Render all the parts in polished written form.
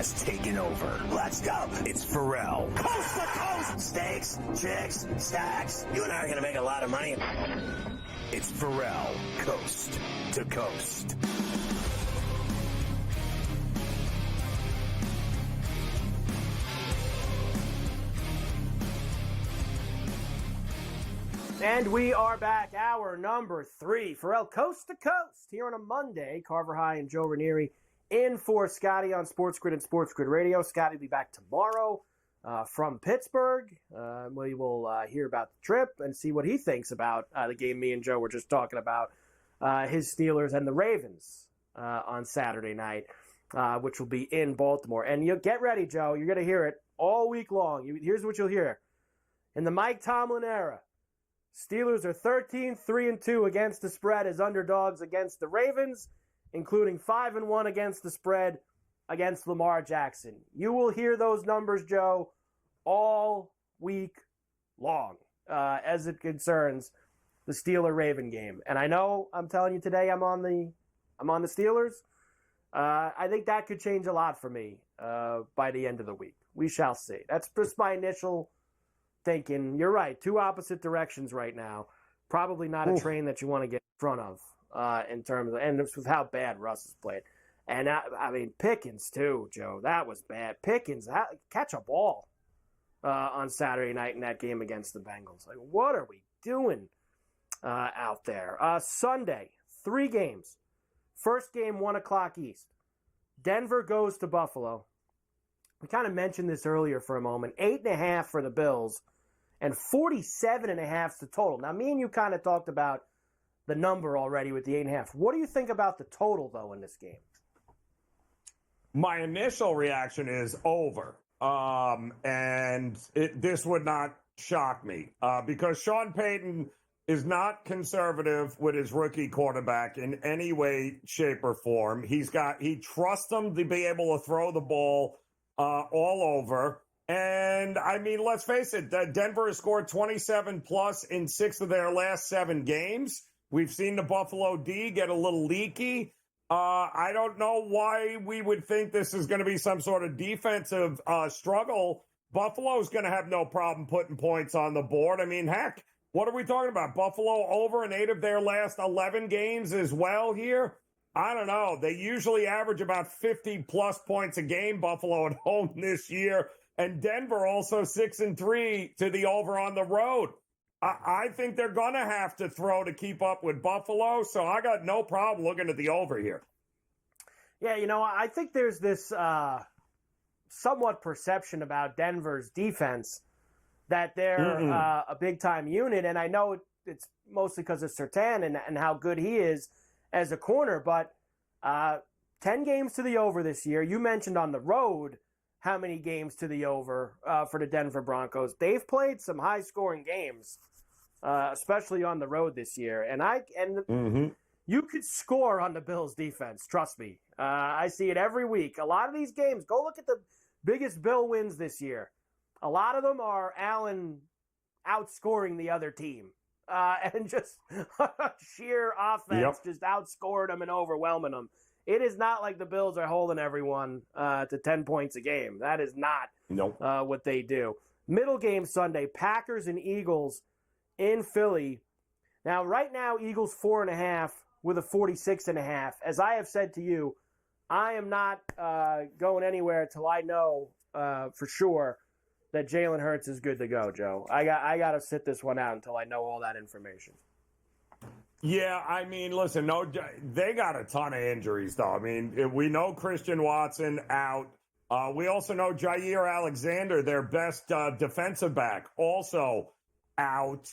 has taken over. Let's go. It's Ferrall. Coast to coast. Steaks, chicks, stacks. You and I are going to make a lot of money. It's Ferrall, coast to coast. And we are back, hour number 3. Ferrall, coast to coast, here on a Monday. Carver and Joe Raineri in for Scotty on SportsGrid and SportsGrid Radio. Scotty will be back tomorrow from Pittsburgh. We will hear about the trip and see what he thinks about the game me and Joe were just talking about, his Steelers and the Ravens on Saturday night, which will be in Baltimore. And you get ready, Joe. You're going to hear it all week long. Here's what you'll hear. In the Mike Tomlin era, Steelers are 13-3-2 against the spread as underdogs against the Ravens, including 5-1 against the spread against Lamar Jackson. You will hear those numbers, Joe, all week long as it concerns the Steeler-Raven game. And I know I'm telling you today I'm on the Steelers. I think that could change a lot for me by the end of the week. We shall see. That's just my initial thinking. You're right. 2 opposite directions right now. Probably not a train that you want to get in front of in terms of, and with how bad Russ has played. And I mean, Pickens too, Joe. That was bad. Pickens, catch a ball on Saturday night in that game against the Bengals. Like, what are we doing out there? Sunday, 3 games. First game, 1 o'clock East. Denver goes to Buffalo. We kind of mentioned this earlier for a moment. 8.5 for the Bills. And 47.5 the total. Now, me and you kind of talked about the number already with the 8.5. What do you think about the total, though, in this game? My initial reaction is over. This would not shock me because Sean Payton is not conservative with his rookie quarterback in any way, shape, or form. He trusts him to be able to throw the ball all over. And, I mean, let's face it, Denver has scored 27-plus in 6 of their last 7 games. We've seen the Buffalo D get a little leaky. I don't know why we would think this is going to be some sort of defensive struggle. Buffalo's going to have no problem putting points on the board. I mean, heck, what are we talking about? Buffalo over in 8 of their last 11 games as well here? I don't know. They usually average about 50-plus points a game, Buffalo at home this year. And Denver also 6-3 to the over on the road. I think they're going to have to throw to keep up with Buffalo, so I got no problem looking at the over here. Yeah, I think there's this somewhat perception about Denver's defense that they're a big-time unit, and I know it's mostly because of Surtain and how good he is as a corner, but 10 games to the over this year. You mentioned on the road how many games to the over for the Denver Broncos. They've played some high-scoring games, especially on the road this year. And you could score on the Bills' defense, trust me. I see it every week. A lot of these games, go look at the biggest Bill wins this year. A lot of them are Allen outscoring the other team. And just sheer offense, just outscored them and overwhelming them. It is not like the Bills are holding everyone to 10 points a game. That is not what they do. Middle game Sunday, Packers and Eagles in Philly. Now, right now, Eagles 4.5 with a 46.5. As I have said to you, I am not going anywhere till I know for sure that Jalen Hurts is good to go, Joe. I got to sit this one out until I know all that information. Yeah, I mean, listen, they got a ton of injuries, though. I mean, we know Christian Watson out. We also know Jair Alexander, their best defensive back, also out.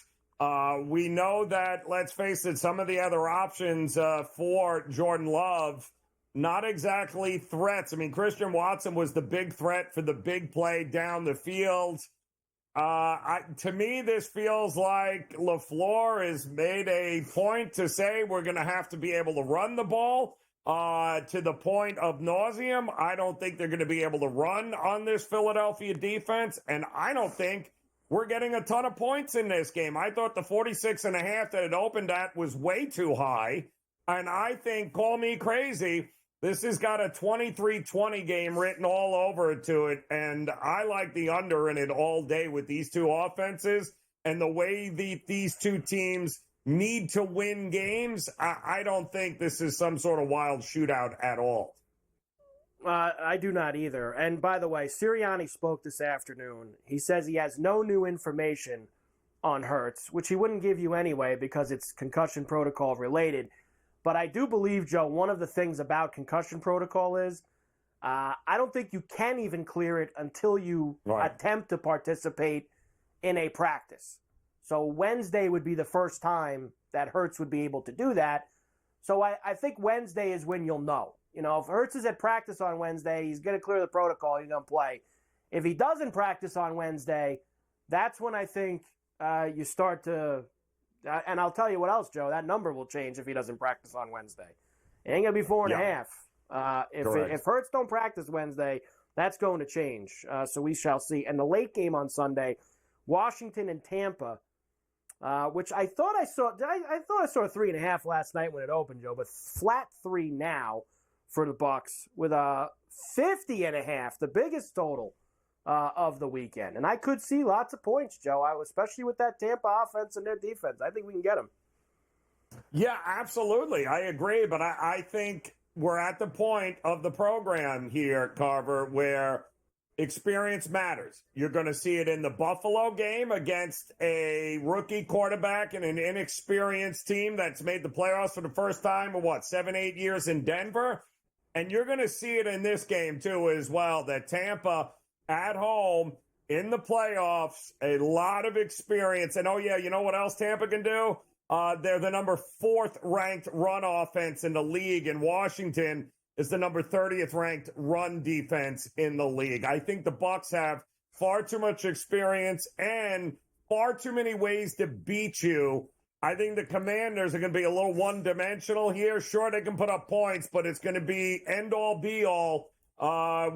We know that, let's face it, some of the other options for Jordan Love, not exactly threats. I mean, Christian Watson was the big threat for the big play down the field. To me, this feels like LaFleur has made a point to say we're going to have to be able to run the ball to the point of nauseum. I don't think they're going to be able to run on this Philadelphia defense, and I don't think we're getting a ton of points in this game. I thought the 46.5 that it opened at was way too high, and I think, call me crazy, This has got a 23-20 game written all over it to it, and I like the under in it all day with these two offenses and the way these two teams need to win games. I don't think this is some sort of wild shootout at all. I do not either. And by the way, Sirianni spoke this afternoon. He says he has no new information on Hurts, which he wouldn't give you anyway because it's concussion protocol related. But I do believe, Joe, one of the things about concussion protocol is I don't think you can even clear it until you attempt to participate in a practice. So Wednesday would be the first time that Hurts would be able to do that. So I think Wednesday is when you'll know. You know, if Hurts is at practice on Wednesday, he's going to clear the protocol, he's going to play. If he doesn't practice on Wednesday, that's when I think you start to and I'll tell you what else, Joe, that number will change if he doesn't practice on Wednesday. It ain't going to be 4.5. If Hurts don't practice Wednesday, that's going to change. So we shall see. And the late game on Sunday, Washington and Tampa, which I thought I saw. I thought I saw a 3.5 last night when it opened, Joe, but flat 3 now for the Bucks with a 50.5, the biggest total of the weekend. And I could see lots of points, Joe, especially with that Tampa offense and their defense. I think we can get them. Yeah, absolutely. I agree. But I think we're at the point of the program here, Carver, where experience matters. You're going to see it in the Buffalo game against a rookie quarterback and an inexperienced team that's made the playoffs for the first time in, 7-8 years in Denver? And you're going to see it in this game, too, as well, that Tampa at home in the playoffs, a lot of experience. And, you know what else Tampa can do? They're the number 4th ranked run offense in the league, and Washington is the number 30th ranked run defense in the league. I think the Bucs have far too much experience and far too many ways to beat you. I think the Commanders are going to be a little one-dimensional here. Sure, they can put up points, but it's going to be end-all, be-all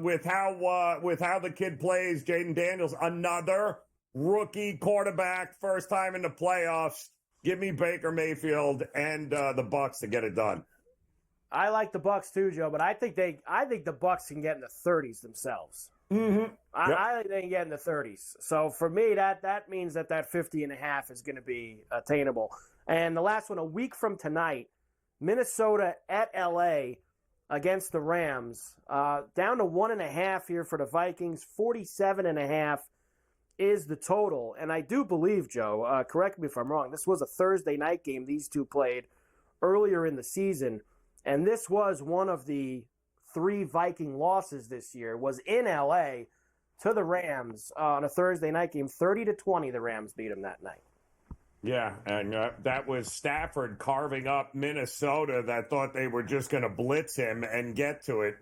with how the kid plays. Jaden Daniels, another rookie quarterback, first time in the playoffs. Give me Baker Mayfield and the Bucs to get it done. I like the Bucs too, Joe, but I think the Bucs can get in the 30s themselves. Mm-hmm. I think they can get in the 30s. So for me, that means that 50.5 is going to be attainable. And the last one, a week from tonight, Minnesota at LA against the Rams, down to 1.5 here for the Vikings. 47.5 is the total. And I do believe, Joe, correct me if I'm wrong, this was a Thursday night game these two played earlier in the season. And this was one of the 3 Viking losses this year, was in L.A. to the Rams on a Thursday night game. 30-20, the Rams beat them that night. Yeah, and that was Stafford carving up Minnesota that thought they were just going to blitz him and get to it.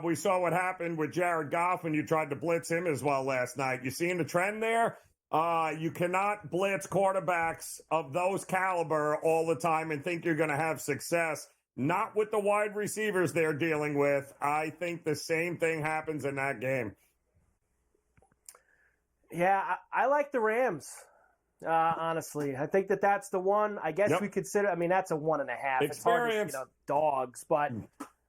We saw what happened with Jared Goff when you tried to blitz him as well last night. You seeing the trend there? You cannot blitz quarterbacks of those caliber all the time and think you're going to have success. Not with the wide receivers they're dealing with. I think the same thing happens in that game. Yeah, I like the Rams, honestly. I think that's the one. I guess we consider, that's a 1.5. It's hard to, dogs, but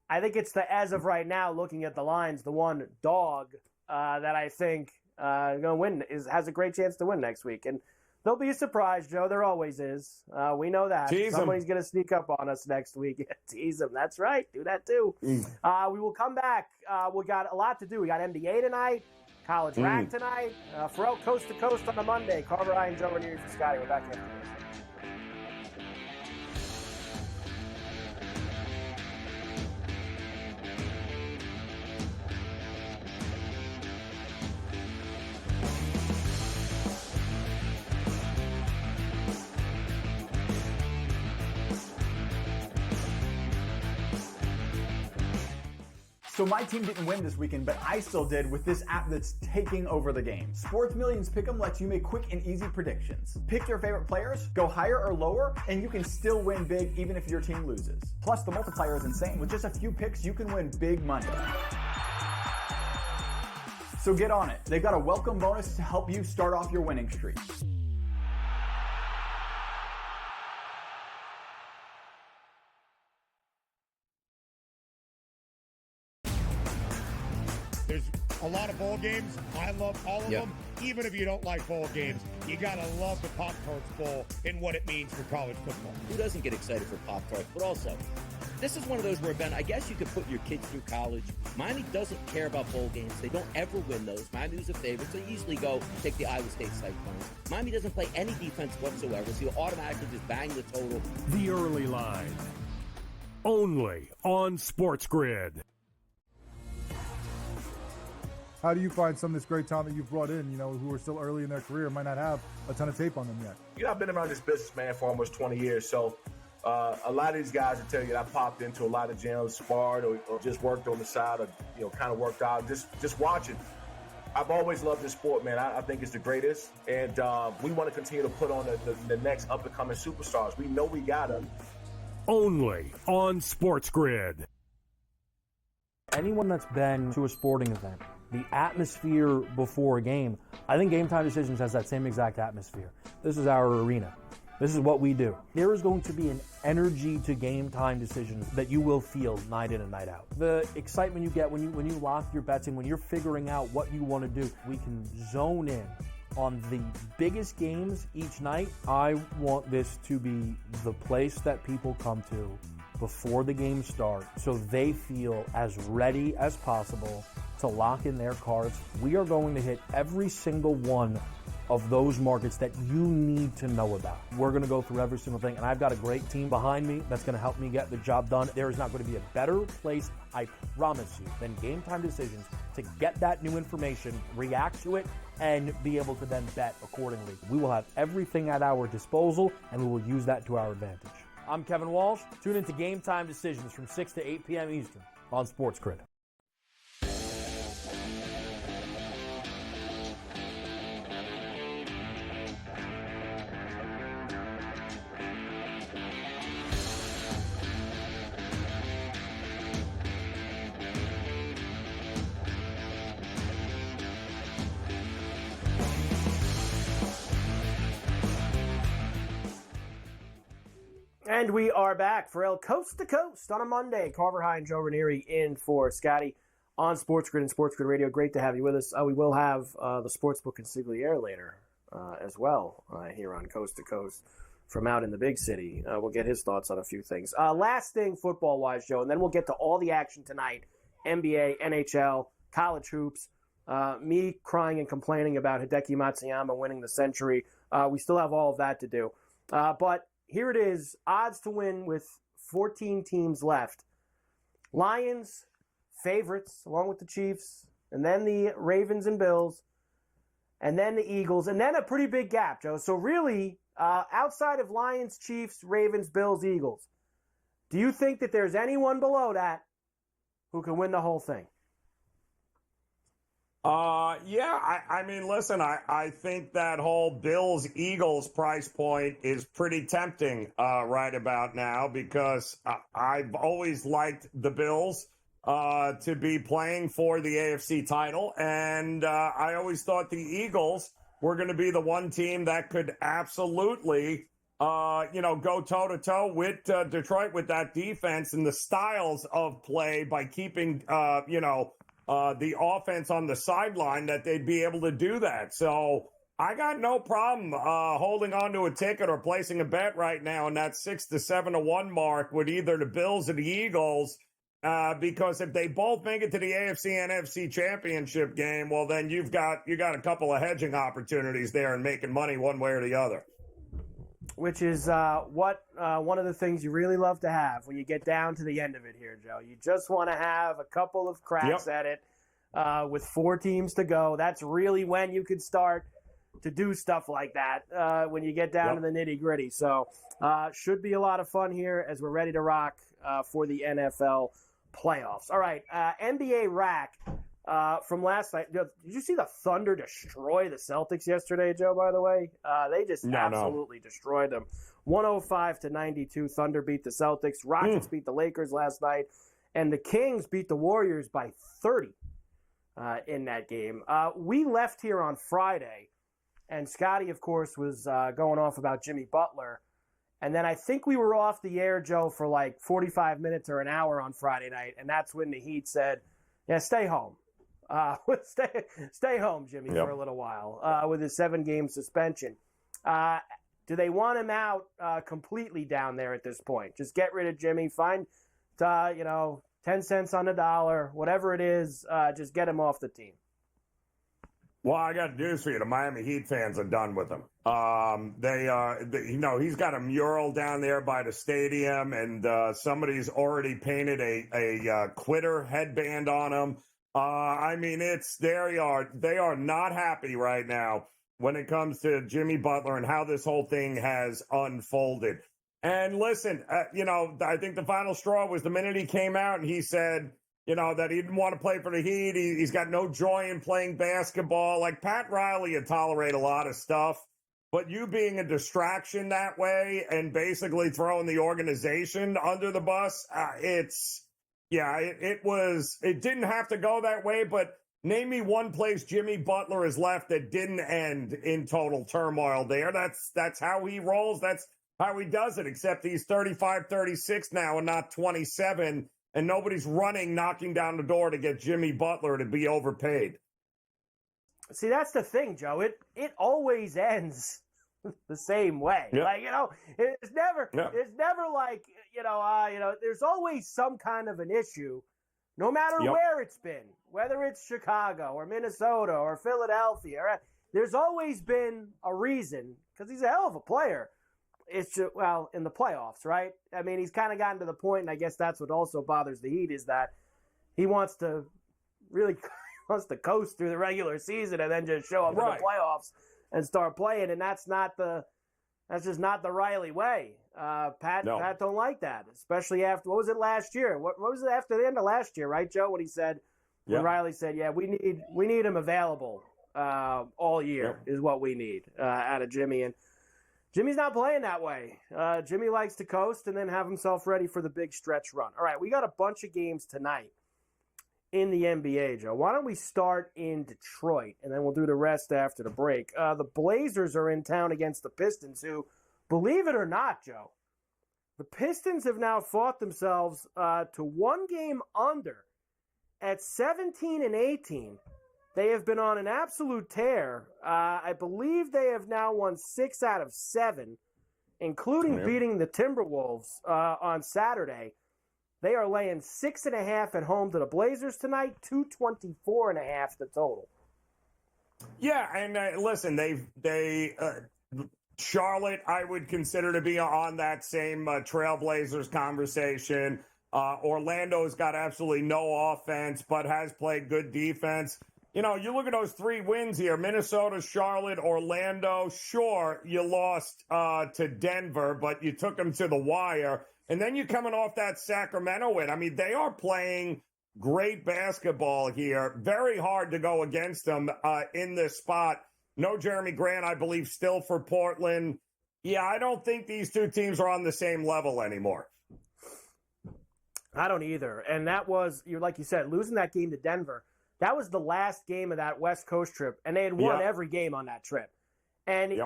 I think it's as of right now, looking at the lines, the one dog that I think going to win has a great chance to win next week. And there'll be a surprise, Joe. There always is. We know that. Somebody's going to sneak up on us next week. Tease them. That's right. Do that too. We will come back. We got a lot to do. We got NBA tonight, college rack tonight. Ferrall Coast to Coast on a Monday. Carver and Joe Raineri for Scotty. We're back in. So my team didn't win this weekend, but I still did with this app that's taking over the game. Sports Millions Pick'em lets you make quick and easy predictions. Pick your favorite players, go higher or lower, and you can still win big even if your team loses. Plus, the multiplier is insane. With just a few picks, you can win big money. So get on it. They've got a welcome bonus to help you start off your winning streak. There's a lot of bowl games. I love all of them. Even if you don't like bowl games, you got to love the Pop-Tarts Bowl and what it means for college football. Who doesn't get excited for Pop-Tarts? But also, this is one of those where, Ben, I guess you could put your kids through college. Miami doesn't care about bowl games. They don't ever win those. Miami's a favorite, so you usually go take the Iowa State Cyclones. Miami doesn't play any defense whatsoever, so you automatically just bang the total. The Early Line. Only on SportsGrid. How do you find some of this great talent that you've brought in, who are still early in their career, might not have a ton of tape on them yet? I've been around this business, man, for almost 20 years. So a lot of these guys will tell you that I popped into a lot of gyms, sparred, or just worked on the side, or, kind of worked out, just watching. I've always loved this sport, man. I think it's the greatest. And we want to continue to put on the next up-and-coming superstars. We know we got them. Only on SportsGrid. Anyone that's been to a sporting event, the atmosphere before a game, I think Game Time Decisions has that same exact atmosphere. This is our arena. This is what we do. There is going to be an energy to Game Time Decisions that you will feel night in and night out. The excitement you get when you lock your bets in, when you're figuring out what you want to do, we can zone in on the biggest games each night. I want this to be the place that people come to before the games start so they feel as ready as possible to lock in their cards. We are going to hit every single one of those markets that you need to know about. We're going to go through every single thing, and I've got a great team behind me that's going to help me get the job done. There is not going to be a better place, I promise you, than Game Time Decisions to get that new information, react to it, and be able to then bet accordingly. We will have everything at our disposal, and we will use that to our advantage. I'm Kevin Walsh. Tune into Game Time Decisions from 6 to 8 p.m. Eastern on SportsGrid. And we are back. Ferrall coast to coast on a Monday. Carver and Joe Raineri in for Scotty on SportsGrid and SportsGrid Radio. Great to have you with us. We will have the Sportsbook Consigliere later as well here on Coast to Coast from out in the big city. We'll get his thoughts on a few things. Last thing football-wise, Joe, and then we'll get to all the action tonight. NBA, NHL, college hoops. Me crying and complaining about Hideki Matsuyama winning the Century. We still have all of that to do. But here it is, odds to win with 14 teams left. Lions, favorites, along with the Chiefs, and then the Ravens and Bills, and then the Eagles, and then a pretty big gap, Joe. So really, outside of Lions, Chiefs, Ravens, Bills, Eagles, do you think that there's anyone below that who can win the whole thing? I mean, listen, I think that whole Bills-Eagles price point is pretty tempting right about now because I've always liked the Bills to be playing for the AFC title, and I always thought the Eagles were going to be the one team that could absolutely, go toe-to-toe with Detroit with that defense and the styles of play by keeping, the offense on the sideline, that they'd be able to do that. So I got no problem holding on to a ticket or placing a bet right now in that 6 to 7 to 1 mark with either the Bills or the Eagles, because if they both make it to the AFC and NFC championship game, well, then you got a couple of hedging opportunities there and making money one way or the other. Which is one of the things you really love to have when you get down to the end of it here, Joe. You just want to have a couple of cracks at it with 4 teams to go. That's really when you could start to do stuff like that when you get down to the nitty-gritty. So should be a lot of fun here as we're ready to rock for the NFL playoffs. All right, NBA Rack. From last night, did you see the Thunder destroy the Celtics yesterday, Joe, by the way? They just absolutely destroyed them. 105-92, Thunder beat the Celtics. Rockets beat the Lakers last night. And the Kings beat the Warriors by 30 in that game. We left here on Friday, and Scotty, of course, was going off about Jimmy Butler. And then I think we were off the air, Joe, for like 45 minutes or an hour on Friday night, and that's when the Heat said, yeah, stay home. Stay home, Jimmy, for a little while with his 7-game suspension. Do they want him out completely down there at this point? Just get rid of Jimmy. Find, 10 cents on the dollar, whatever it is. Just get him off the team. Well, I got news for you. The Miami Heat fans are done with him. He's got a mural down there by the stadium, and somebody's already painted a quitter headband on him. They are not happy right now when it comes to Jimmy Butler and how this whole thing has unfolded. And listen, I think the final straw was the minute he came out and he said, that he didn't want to play for the Heat. He's got no joy in playing basketball. Like Pat Riley would tolerate a lot of stuff, but you being a distraction that way and basically throwing the organization under the bus, it didn't have to go that way, but name me one place Jimmy Butler has left that didn't end in total turmoil there. That's how he rolls. That's how he does it, except he's 35, 36 now and not 27. And nobody's knocking down the door to get Jimmy Butler to be overpaid. See, that's the thing, Joe. It always ends the same way. Yep. It's never like, there's always some kind of an issue, no matter where it's been, whether it's Chicago or Minnesota or Philadelphia. There's always been a reason, because he's a hell of a player. It's just, in the playoffs, right? I mean, he's kind of gotten to the point, and I guess that's what also bothers the Heat, is that he wants to coast through the regular season and then just show up in the playoffs and start playing, and that's just not the Riley way. Pat don't like that, especially after, what was it last year? What was it after the end of last year, right, Joe? When Riley said, we need him available all year is what we need out of Jimmy, and Jimmy's not playing that way. Jimmy likes to coast and then have himself ready for the big stretch run. All right, we got a bunch of games tonight in the NBA, Joe. Why don't we start in Detroit, and then we'll do the rest after the break. The Blazers are in town against the Pistons, who, believe it or not, Joe, the Pistons have now fought themselves to 1 game under at 17-18. They have been on an absolute tear. I believe they have now won 6 out of 7, including beating the Timberwolves on Saturday. They are laying 6.5 at home to the Blazers tonight, 224.5 the total. Yeah, and listen, Charlotte, I would consider to be on that same Trailblazers conversation. Orlando's got absolutely no offense, but has played good defense. You look at those 3 wins here, Minnesota, Charlotte, Orlando. Sure, you lost to Denver, but you took them to the wire. And then you're coming off that Sacramento win. I mean, they are playing great basketball here. Very hard to go against them in this spot. No Jeremy Grant, I believe, still for Portland. Yeah, I don't think these 2 teams are on the same level anymore. I don't either. And that was, like you said, losing that game to Denver. That was the last game of that West Coast trip, and they had won every game on that trip. And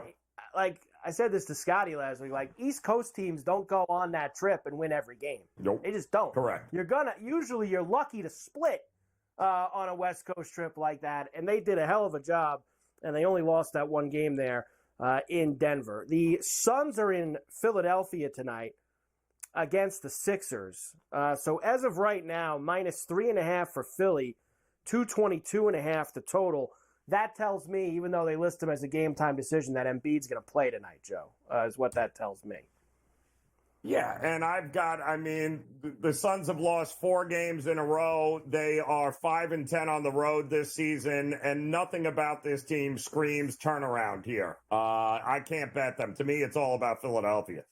like I said this to Scotty last week, like East Coast teams don't go on that trip and win every game. Nope. They just don't. Correct. Usually you're lucky to split on a West Coast trip like that, and they did a hell of a job, and they only lost that 1 game there in Denver. The Suns are in Philadelphia tonight against the Sixers. So as of right now, -3.5 for Philly, 222.5 the total. That tells me, even though they list him as a game-time decision, that Embiid's going to play tonight, Joe, is what that tells me. Yeah, and the Suns have lost 4 games in a row. They are 5-10 on the road this season, and nothing about this team screams turnaround here. I can't bet them. To me, it's all about Philadelphia.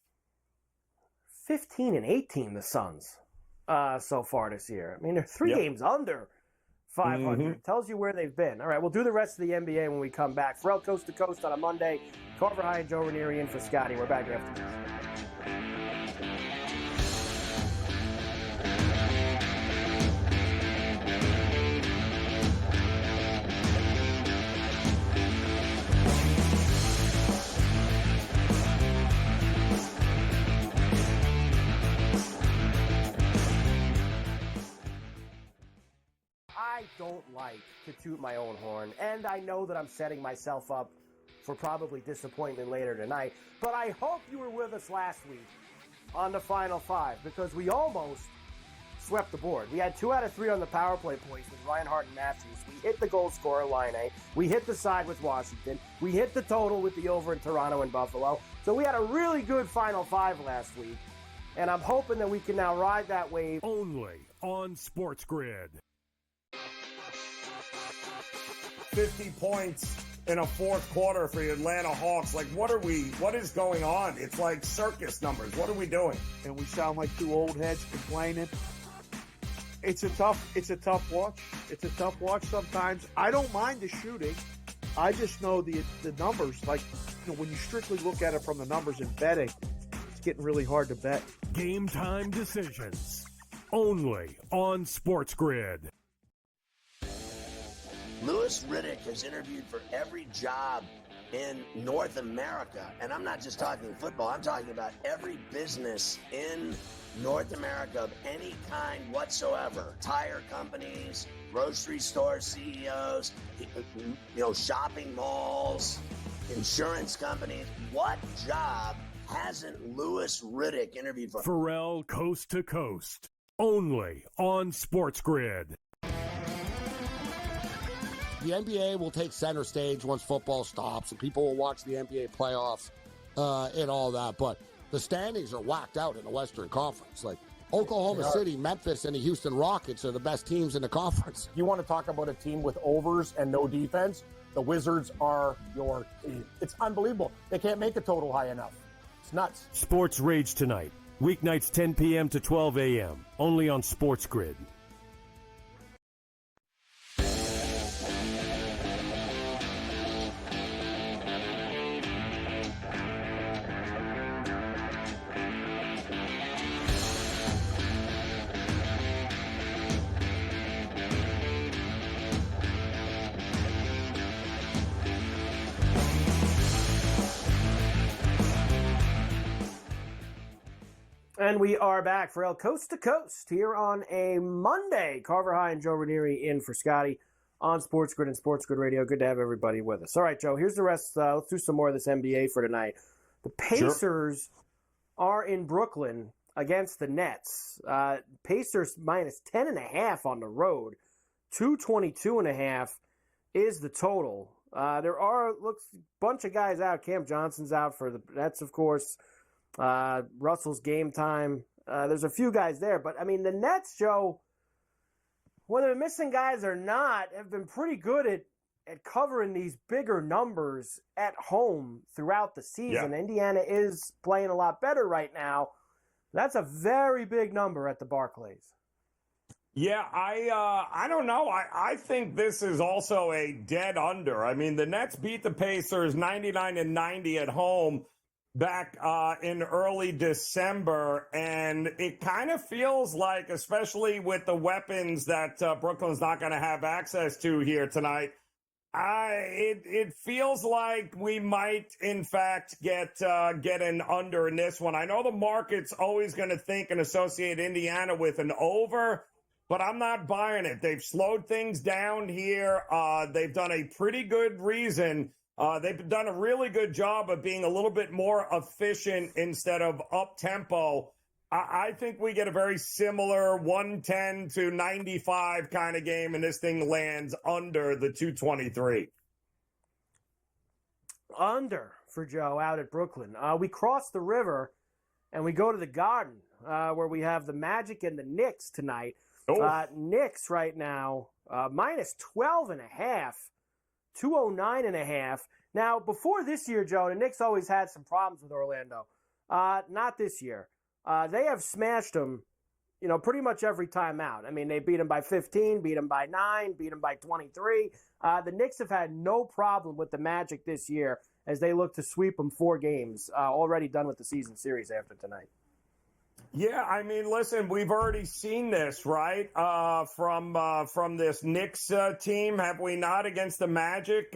15-18, the Suns, so far this year. I mean, they're 3 games under 500. Tells you where they've been. All right, we'll do the rest of the NBA when we come back. Ferrall Coast to Coast on a Monday. Carver and Joe Raineri in for Scotty. We're back after this. I don't like to toot my own horn, and I know that I'm setting myself up for probably disappointment later tonight, but I hope you were with us last week on the Final Five, because we almost swept the board. We had 2 out of 3 on the power play points with Reinhart and Matthews. We hit the goal scorer line A. We hit the side with Washington. We hit the total with the over in Toronto and Buffalo. So we had a really good Final Five last week, and I'm hoping that we can now ride that wave. Only on SportsGrid. 50 points in a fourth quarter for the Atlanta Hawks. Like, what is going on? It's like circus numbers. What are we doing? And we sound like two old heads complaining. It's a tough watch. It's a tough watch sometimes. I don't mind the shooting. I just know the numbers. Like, when you strictly look at it from the numbers in betting, it's getting really hard to bet. Game time decisions. Only on SportsGrid. Louis Riddick has interviewed for every job in North America. And I'm not just talking football. I'm talking about every business in North America of any kind whatsoever. Tire companies, grocery store CEOs, shopping malls, insurance companies. What job hasn't Louis Riddick interviewed for? Ferrall Coast to Coast. Only on SportsGrid. The NBA will take center stage once football stops, and people will watch the NBA playoffs and all that. But the standings are whacked out in the Western Conference. Like, Oklahoma City, Memphis, and the Houston Rockets are the best teams in the conference. You want to talk about a team with overs and no defense? The Wizards are your team. It's unbelievable. They can't make a total high enough. It's nuts. Sports Rage tonight. Weeknights 10 p.m. to 12 a.m. Only on SportsGrid. And we are back for El Coast to Coast here on a Monday. Carver High and Joe Raineri in for Scotty on SportsGrid and SportsGrid Radio. Good to have everybody with us. All right, Joe, here's the rest. Let's do some more of this NBA for tonight. The Pacers are in Brooklyn against the Nets. Pacers minus 10.5 on the road. 222.5 is the total. There are, a bunch of guys out. Cam Johnson's out for the Nets, of course. Russell's game time. There's a few guys there, but I mean, the Nets, Joe, whether they're missing guys or not, have been pretty good at covering these bigger numbers at home throughout the season. Yeah. Indiana is playing a lot better right now. That's a very big number at the Barclays. Yeah, I don't know. I think this is also a dead under. I mean, the Nets beat the Pacers 99-90 at home back in early December, and it kind of feels like, especially with the weapons that Brooklyn's not going to have access to here tonight, it feels like we might, in fact, get an under in this one. I know the market's always going to think and associate Indiana with an over, but I'm not buying it. They've slowed things down here. They've done a pretty good reason. They've done a really good job of being a little bit more efficient instead of up-tempo. I think we get a very similar 110-95 kind of game, and this thing lands under the 223. Under for Joe out at Brooklyn. We cross the river, and we go to the Garden, where we have the Magic and the Knicks tonight. Knicks right now, minus 12.5. 209.5. Now, before this year, Joe, the Knicks always had some problems with Orlando. Not this year. They have smashed them, pretty much every time out. I mean, they beat them by 15, beat them by 9, beat them by 23. The Knicks have had no problem with the Magic this year as they look to sweep them 4 games, already done with the season series after tonight. Yeah, I mean, listen, we've already seen this, right? From this Knicks team, have we not, against the Magic?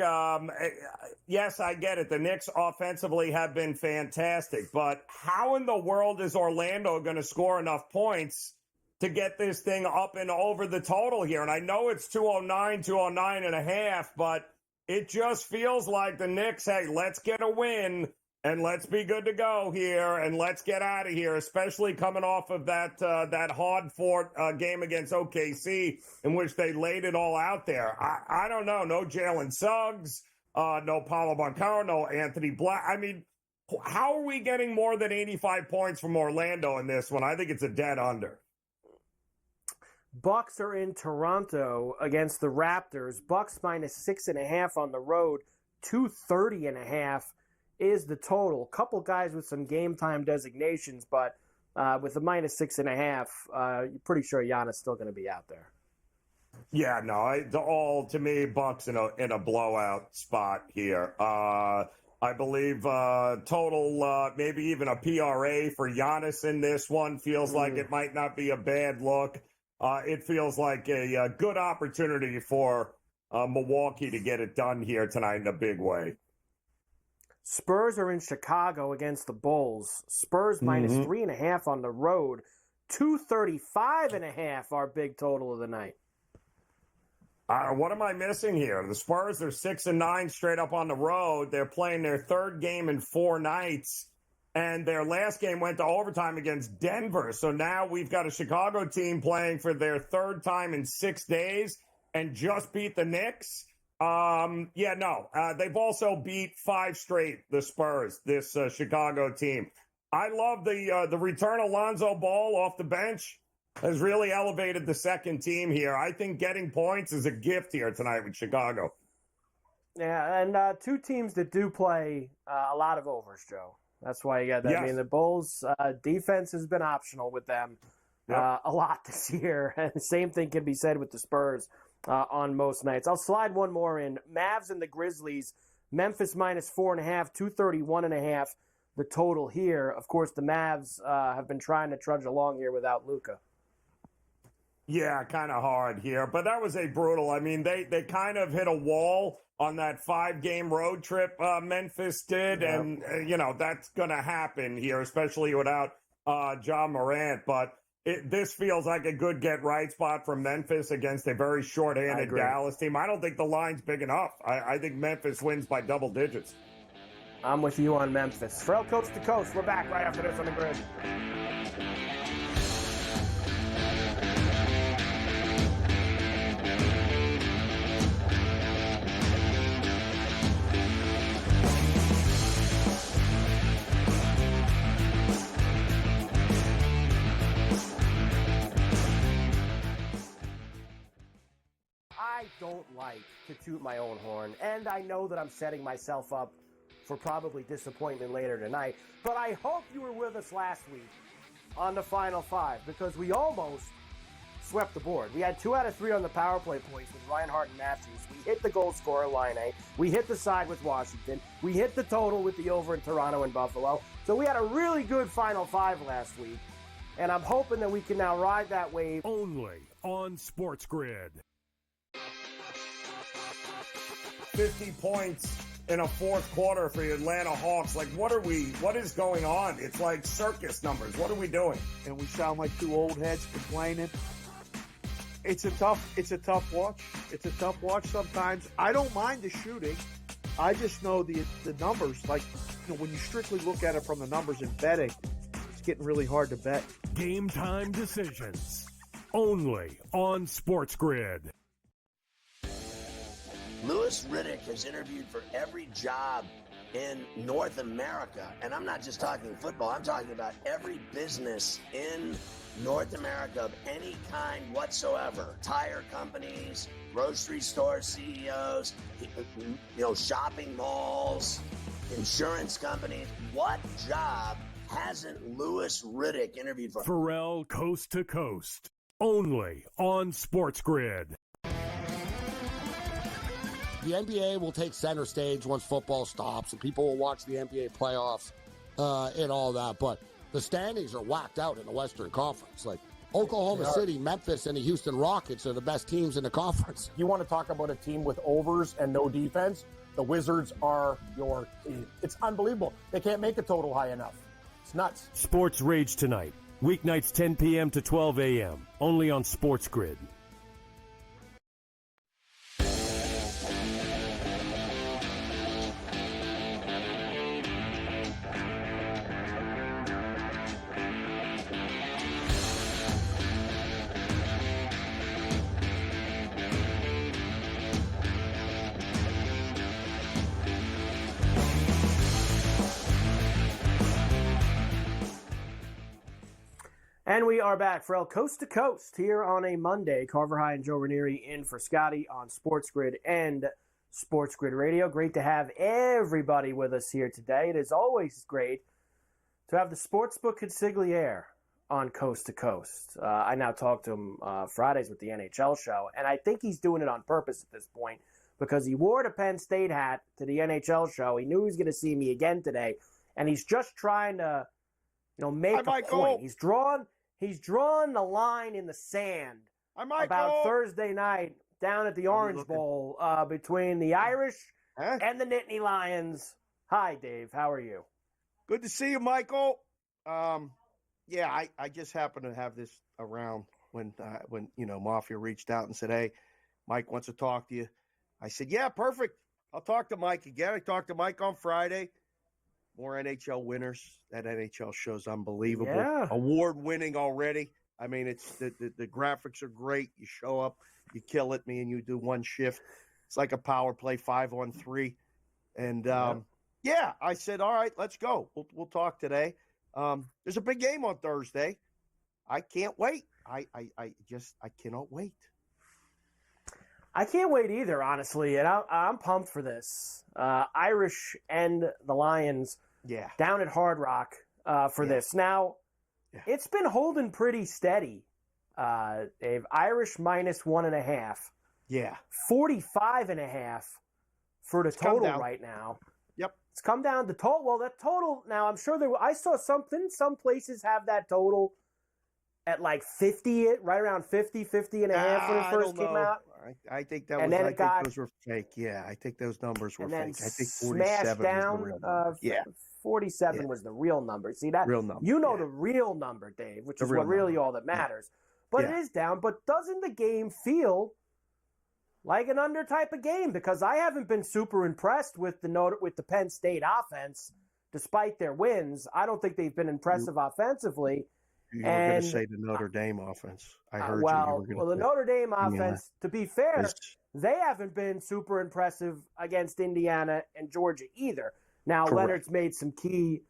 Yes, I get it. The Knicks offensively have been fantastic, but how in the world is Orlando going to score enough points to get this thing up and over the total here. And I know it's 209 and a half, but it just feels like the Knicks, hey, let's get a win and let's be good to go here and let's get out of here, especially coming off of that hard-fought game against OKC in which they laid it all out there. I don't know. No Jalen Suggs, no Paulo Banchero, no Anthony Black. I mean, how are we getting more than 85 points from Orlando in this one? I think it's a dead under. Bucks are in Toronto against the Raptors. Bucks -6.5 on the road. 230.5 is the total. Couple guys with some game time designations, but with the -6.5, you're pretty sure Giannis still going to be out there. Yeah, no, to me, Bucks in a blowout spot here. I believe total, maybe even a PRA for Giannis in this one. Feels like it might not be a bad look. It feels like a good opportunity for Milwaukee to get it done here tonight in a big way. Spurs are in Chicago against the Bulls. Spurs -3.5 on the road. 235.5 our big total of the night. What am I missing here? The Spurs are 6-9 straight up on the road. They're playing their third game in 4 nights, and their last game went to overtime against Denver. So now we've got a Chicago team playing for their third time in 6 days and just beat the Knicks. They've also beat 5 straight, the Spurs, this Chicago team. I love the return of Lonzo Ball off the bench. Has really elevated the second team here. I think getting points is a gift here tonight with Chicago. Yeah, and 2 teams that do play a lot of overs, Joe. That's why you got that. Yes. I mean, the Bulls' defense has been optional with them a lot this year. And the same thing can be said with the Spurs on most nights. I'll slide one more in. Mavs and the Grizzlies. Memphis -4.5, 231.5. The total here. Of course, the Mavs have been trying to trudge along here without Luka. Yeah, kind of hard here, but that was a brutal. I mean, they kind of hit a wall on that 5-game road trip Memphis did, and that's going to happen here, especially without Ja Morant. But this feels like a good get-right spot for Memphis against a very short-handed Dallas team. I don't think the line's big enough. I think Memphis wins by double digits. I'm with you on Memphis. Ferrall, Coast to Coast. We're back right after this on the Grid. I don't like to toot my own horn, and I know that I'm setting myself up for probably disappointment later tonight, but I hope you were with us last week on the Final 5, because we almost swept the board. We had 2 out of 3 on the power play points with Reinhart and Matthews. We hit the goal scorer line, we hit the side with Washington, we hit the total with the over in Toronto and Buffalo, so we had a really good Final 5 last week, and I'm hoping that we can now ride that wave. Only on SportsGrid. 50 points in a fourth quarter for the Atlanta Hawks. Like, what is going on? It's like circus numbers. What are we doing? And we sound like 2 old heads complaining. It's a tough watch. It's a tough watch sometimes. I don't mind the shooting. I just know the numbers. Like, when you strictly look at it from the numbers in betting, it's getting really hard to bet. Game time decisions. Only on SportsGrid. Louis Riddick has interviewed for every job in North America. And I'm not just talking football. I'm talking about every business in North America of any kind whatsoever. Tire companies, grocery store CEOs, shopping malls, insurance companies. What job hasn't Louis Riddick interviewed for? Ferrall, Coast to Coast. Only on SportsGrid. The NBA will take center stage once football stops, and people will watch the NBA playoffs and all that. But the standings are whacked out in the Western Conference. Like, Oklahoma City, Memphis, and the Houston Rockets are the best teams in the conference. You want to talk about a team with overs and no defense? The Wizards are your team. It's unbelievable. They can't make a total high enough. It's nuts. Sports Rage tonight. Weeknights 10 p.m. to 12 a.m. Only on SportsGrid. And we are back, Ferrall, coast to coast here on a Monday. Carver and Joe Raineri in for Scotty on SportsGrid and SportsGrid Radio. Great to have everybody with us here today. It is always great to have the Sportsbook consigliere on coast to coast. I now talk to him Fridays with the NHL show, and I think he's doing it on purpose at this point because he wore the Penn State hat to the NHL show. He knew he was going to see me again today, and he's just trying to, make a point. He's drawn the line in the sand about Thursday night down at the Orange Bowl between the Irish and the Nittany Lions. Hi, Dave. How are you? Good to see you, Michael. I just happened to have this around when Mafia reached out and said, "Hey, Mike wants to talk to you." I said, "Yeah, perfect. I'll talk to Mike again." I talked to Mike on Friday. More NHL winners. That NHL show's unbelievable. Yeah. Award-winning already. I mean, it's the graphics are great. You show up, you kill it. Me and you do one shift. It's like a power play 5-on-3. And, I said, all right, let's go. We'll talk today. There's a big game on Thursday. I can't wait. I cannot wait. I can't wait either, honestly, and I'm pumped for this. Irish and the Lions down at Hard Rock for this. Now, it's been holding pretty steady, Dave. Irish minus 1.5. Yeah. 45.5 for the total right now. Yep. It's come down to total. Well, that total, now I'm sure I saw something. Some places have that total at like 50, right around 50 and a half when it first came out. I think that and was. then I think those were fake. Yeah, I think those numbers were fake. I think 47 down, was the real number. 47 was the real number. See that? Real number. You know the real number, Dave, which is what really all that matters. But it is down. But doesn't the game feel like an under type of game? Because I haven't been super impressed with the Penn State offense, despite their wins. I don't think they've been impressive offensively. You were going to say the Notre Dame offense. I heard you. The Notre Dame offense, to be fair, they haven't been super impressive against Indiana and Georgia either. Now, Leonard's made some key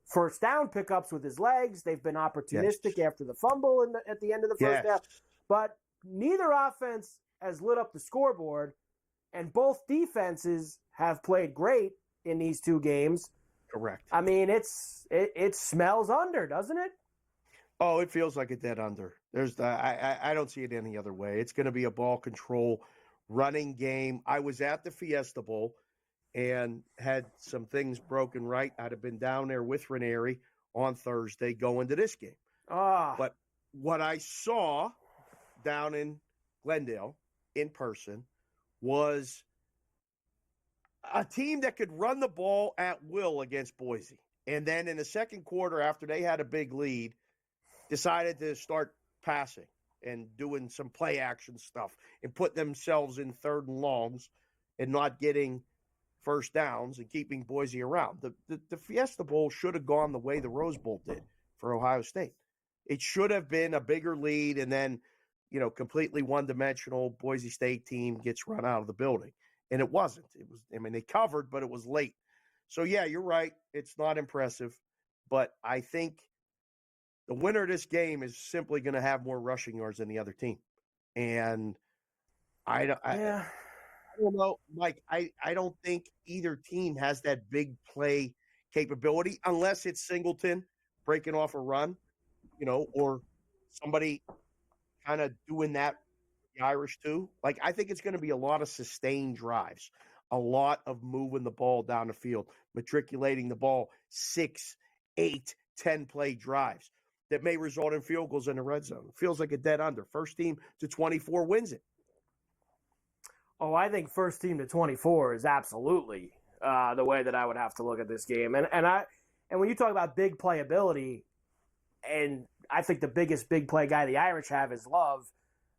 first down pickups with his legs. They've been opportunistic after the fumble at the end of the first half. But neither offense has lit up the scoreboard, and both defenses have played great in these two games. Correct. I mean, it smells under, doesn't it? Oh, it feels like a dead under. I don't see it any other way. It's going to be a ball control running game. I was at the Fiesta Bowl and had some things broken right. I'd have been down there with Raineri on Thursday going to this game. But what I saw down in Glendale in person was a team that could run the ball at will against Boise. And then in the second quarter, after they had a big lead, decided to start passing and doing some play action stuff and put themselves in third and longs and not getting first downs and keeping Boise around. The Fiesta Bowl should have gone the way the Rose Bowl did for Ohio State. It should have been a bigger lead and then, completely one-dimensional Boise State team gets run out of the building. And it wasn't. They covered, but it was late. So, yeah, you're right. It's not impressive. But I think the winner of this game is simply going to have more rushing yards than the other team. And I don't know, Mike. I don't think either team has that big play capability unless it's Singleton breaking off a run, or somebody kind of doing that, the Irish too. Like, I think it's going to be a lot of sustained drives, a lot of moving the ball down the field, matriculating the ball 6, 8, 10 play drives that may result in field goals in the red zone. Feels like a dead under. First team to 24 wins it. Oh, I think first team to 24 is absolutely the way that I would have to look at this game. And when you talk about big playability, and I think the biggest big play guy the Irish have is Love,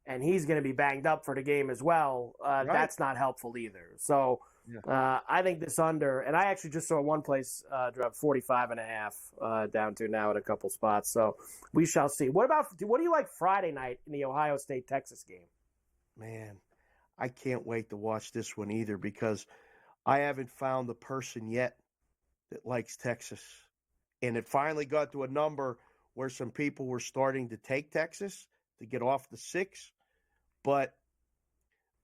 and he's going to be banged up for the game as well. Right. That's not helpful either. So I think this under, and I actually just saw one place drop 45.5 down to now at a couple spots. So we shall see. What do you like Friday night in the Ohio State-Texas game? Man, I can't wait to watch this one either because I haven't found the person yet that likes Texas. And it finally got to a number where some people were starting to take Texas to get off the 6. But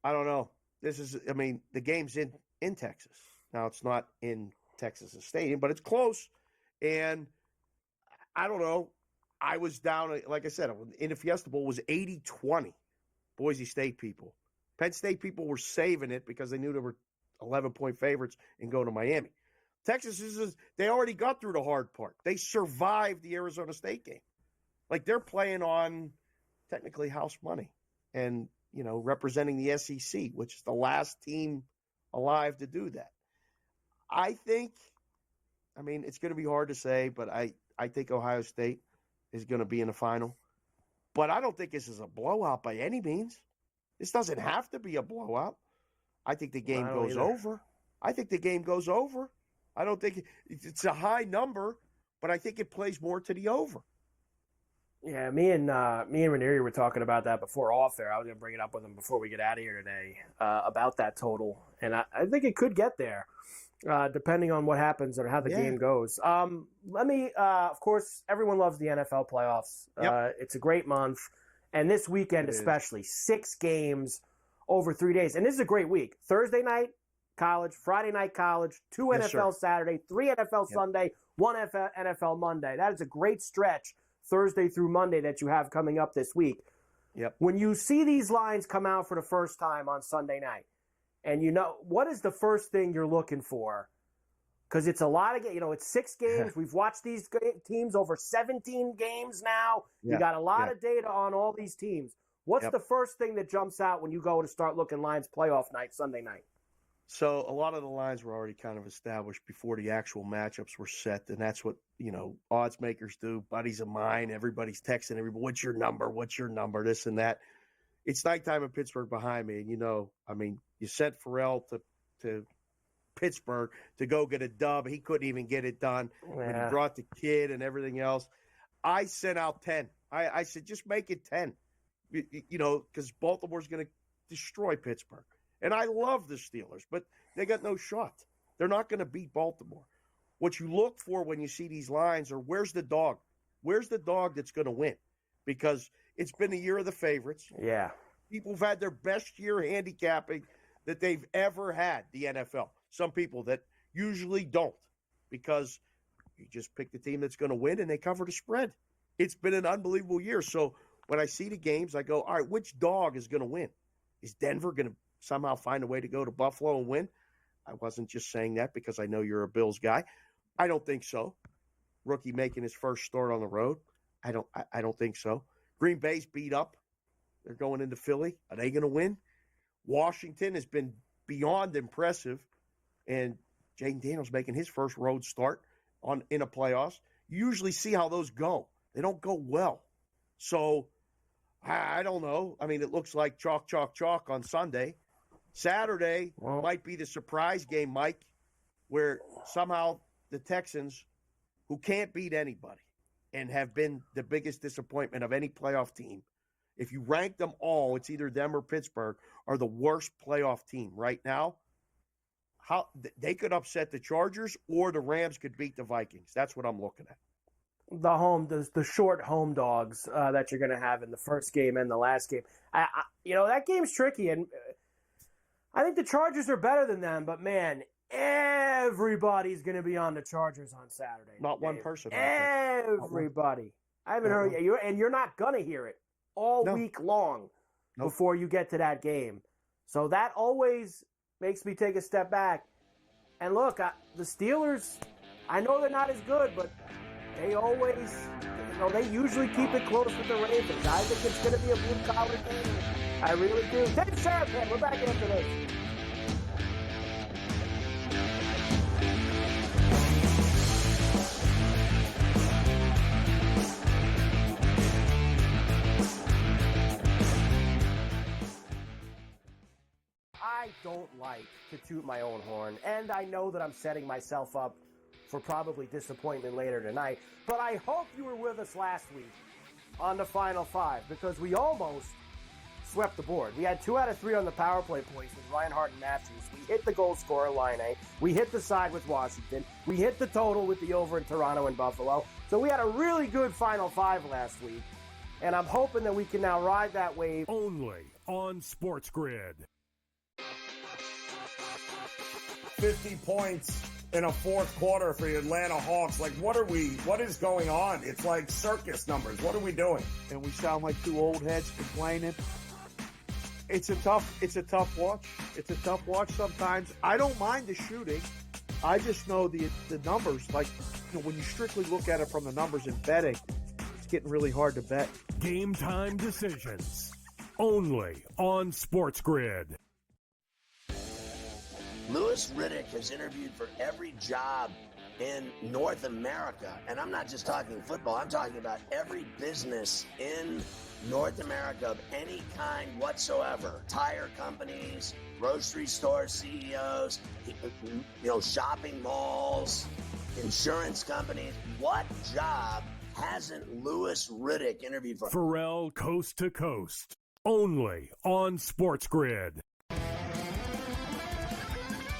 I don't know. The game's in Texas. Now, it's not in Texas Stadium, but it's close. And I don't know. I was down, like I said, in the Fiesta Bowl was 80-20, Boise State people. Penn State people were saving it because they knew they were 11-point favorites and go to Miami. Texas they already got through the hard part. They survived the Arizona State game. Like, they're playing on technically house money and, representing the SEC, which is the last team alive to do that. I think, it's going to be hard to say, but I think Ohio State is going to be in the final. But I don't think this is a blowout by any means. This doesn't have to be a blowout. I think the game goes over. I think the game goes over. I don't think it's a high number, but I think it plays more to the over. Yeah, me and Raineri were talking about that before off there. I was going to bring it up with him before we get out of here today about that total, and I think it could get there, depending on what happens or how the game goes. Of course, everyone loves the NFL playoffs. Yep. It's a great month, and this weekend especially, 6 games over 3 days, and this is a great week. Thursday night, college, Friday night college, 2 NFL Saturday, 3 NFL Sunday, 1 NFL Monday. That is a great stretch Thursday through Monday that you have coming up this week. Yep. When you see these lines come out for the first time on Sunday night, and what is the first thing you're looking for? Because it's a lot of it's 6 games. We've watched these teams over 17 games now. You got a lot of data on all these teams. What's the first thing that jumps out when you go to start looking lines playoff night, Sunday night? So a lot of the lines were already kind of established before the actual matchups were set, and that's what, odds makers do. Buddies of mine, everybody's texting everybody, what's your number, this and that. It's nighttime in Pittsburgh behind me, and you sent Ferrall to Pittsburgh to go get a dub. He couldn't even get it done. When he brought the kid and everything else. I sent out 10. I said, just make it 10, because Baltimore's going to destroy Pittsburgh. And I love the Steelers, but they got no shot. They're not going to beat Baltimore. What you look for when you see these lines are, where's the dog? Where's the dog that's going to win? Because it's been a year of the favorites. Yeah. People have had their best year handicapping that they've ever had, the NFL. Some people that usually don't, because you just pick the team that's going to win and they cover the spread. It's been an unbelievable year. So when I see the games, I go, all right, which dog is going to win? Is Denver going to somehow find a way to go to Buffalo and win? I wasn't just saying that because I know you're a Bills guy. I don't think so. Rookie making his first start on the road. I don't think so. Green Bay's beat up. They're going into Philly. Are they going to win? Washington has been beyond impressive, and Jaden Daniels making his first road start in a playoffs. You usually see how those go. They don't go well. So I don't know. It looks like chalk, chalk, chalk on Sunday. Saturday might be the surprise game, Mike, where somehow the Texans, who can't beat anybody and have been the biggest disappointment of any playoff team, if you rank them all, it's either them or Pittsburgh, are the worst playoff team right now. How they could upset the Chargers, or the Rams could beat the Vikings. That's what I'm looking at. The short home dogs that you're going to have in the first game and the last game. That game's tricky, and I think the Chargers are better than them, but man, everybody's going to be on the Chargers on Saturday. Not one person. Everybody. I haven't heard you, and you're not going to hear it all week long before you get to that game. So that always makes me take a step back. And look, the Steelers, I know they're not as good, but they always, they usually keep it close with the Ravens. I think it's going to be a blue-collar game. I really do. Take a shot, man. We're back after this. don't like to toot my own horn, and I know that I'm setting myself up for probably disappointment later tonight, but I hope you were with us last week on the Final Five, because we almost swept the board. We had 2 out of 3 on the power play points with Reinhart and Matthews. We hit the goal scorer line A. We hit the side with Washington. We hit the total with the over in Toronto and Buffalo. So we had a really good Final Five last week, and I'm hoping that we can now ride that wave. Only on SportsGrid. 50 points in a fourth quarter for the Atlanta Hawks. Like, what is going on? It's like circus numbers. What are we doing? And we sound like 2 old heads complaining. It's a tough watch. It's a tough watch sometimes. I don't mind the shooting. I just know the numbers. Like, when you strictly look at it from the numbers in betting, it's getting really hard to bet. Game time decisions. Only on SportsGrid. Louis Riddick has interviewed for every job in North America. And I'm not just talking football. I'm talking about every business in North America of any kind whatsoever. Tire companies, grocery store CEOs, shopping malls, insurance companies. What job hasn't Louis Riddick interviewed for? Ferrall Coast to Coast. Only on SportsGrid.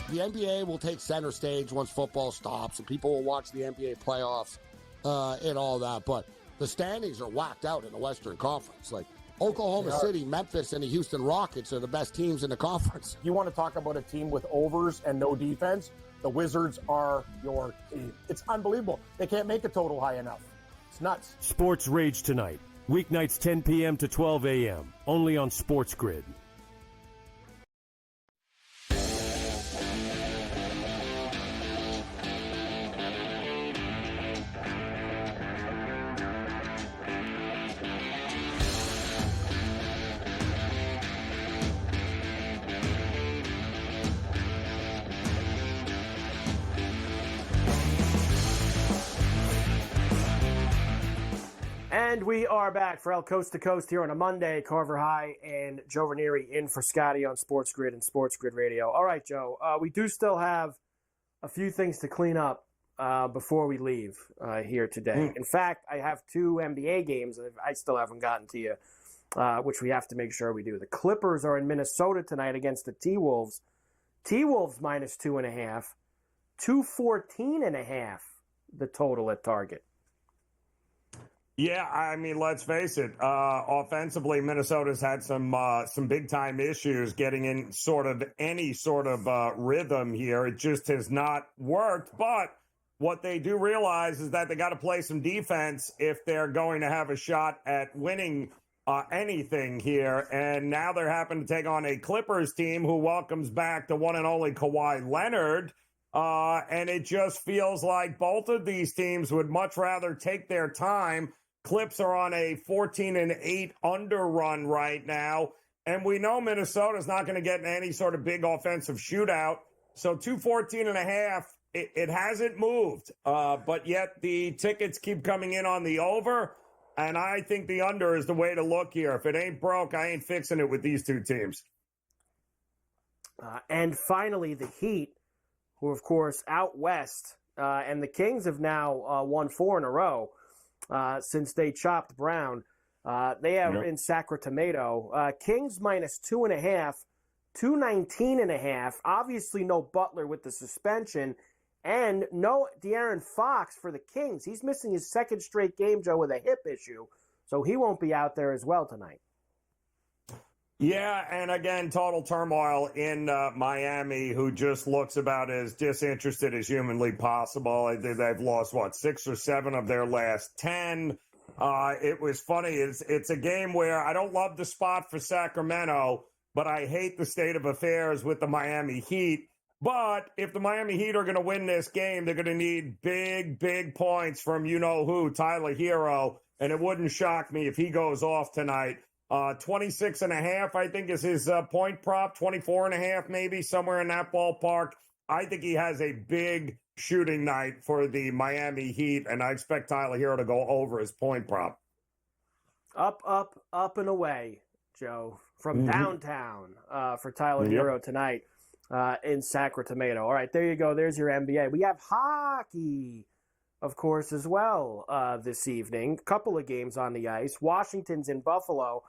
The NBA will take center stage once football stops, and people will watch the NBA playoffs and all that. But the standings are whacked out in the Western Conference. Like, Oklahoma City, Memphis, and the Houston Rockets are the best teams in the conference. You want to talk about a team with overs and no defense? The Wizards are your team. It's unbelievable. They can't make a total high enough. It's nuts. Sports Rage tonight. Weeknights 10 p.m. to 12 a.m. Only on SportsGrid. And we are back for El Coast to Coast here on a Monday. Carver High and Joe Raineri in for Scotty on SportsGrid and SportsGrid Radio. All right, Joe, we do still have a few things to clean up before we leave here today. In fact, I have 2 NBA games that I still haven't gotten to you, which we have to make sure we do. The Clippers are in Minnesota tonight against the T-Wolves. T-Wolves minus 2.5, 214.5 the total at Target. Yeah, I mean, let's face it. Offensively, Minnesota's had some big-time issues getting in sort of any sort of rhythm here. It just has not worked. But what they do realize is that they got to play some defense if they're going to have a shot at winning anything here. And now they're having to take on a Clippers team who welcomes back the one and only Kawhi Leonard. And it just feels like both of these teams would much rather take their time. Clips are on a 14-8 underrun right now, and we know Minnesota's not going to get in any sort of big offensive shootout. So 214.5, it hasn't moved, but yet the tickets keep coming in on the over, and I think the under is the way to look here. If it ain't broke, I ain't fixing it with these 2 teams. And finally, the Heat, who of course out west, and the Kings have now won 4 in a row. Since they chopped Brown. They are in Sacramento. Kings minus 2.5, 219.5. Obviously no Butler with the suspension, and no De'Aaron Fox for the Kings. He's missing his 2nd straight game, Joe, with a hip issue, so he won't be out there as well tonight. Yeah, and again, total turmoil in Miami, who just looks about as disinterested as humanly possible. They've lost, 6 or 7 of their last 10. It was funny. It's a game where I don't love the spot for Sacramento, but I hate the state of affairs with the Miami Heat. But if the Miami Heat are going to win this game, they're going to need big points from you-know-who, Tyler Hero, and it wouldn't shock me if he goes off tonight. 26.5, I think, is his point prop. 24.5, maybe, somewhere in that ballpark. I think he has a big shooting night for the Miami Heat, and I expect Tyler Hero to go over his point prop. Up and away, Joe. from downtown for Tyler Hero tonight in Sacramento. All right, there you go. There's your NBA. We have hockey, of course, as well this evening. Couple of games on the ice. Washington's in Buffalo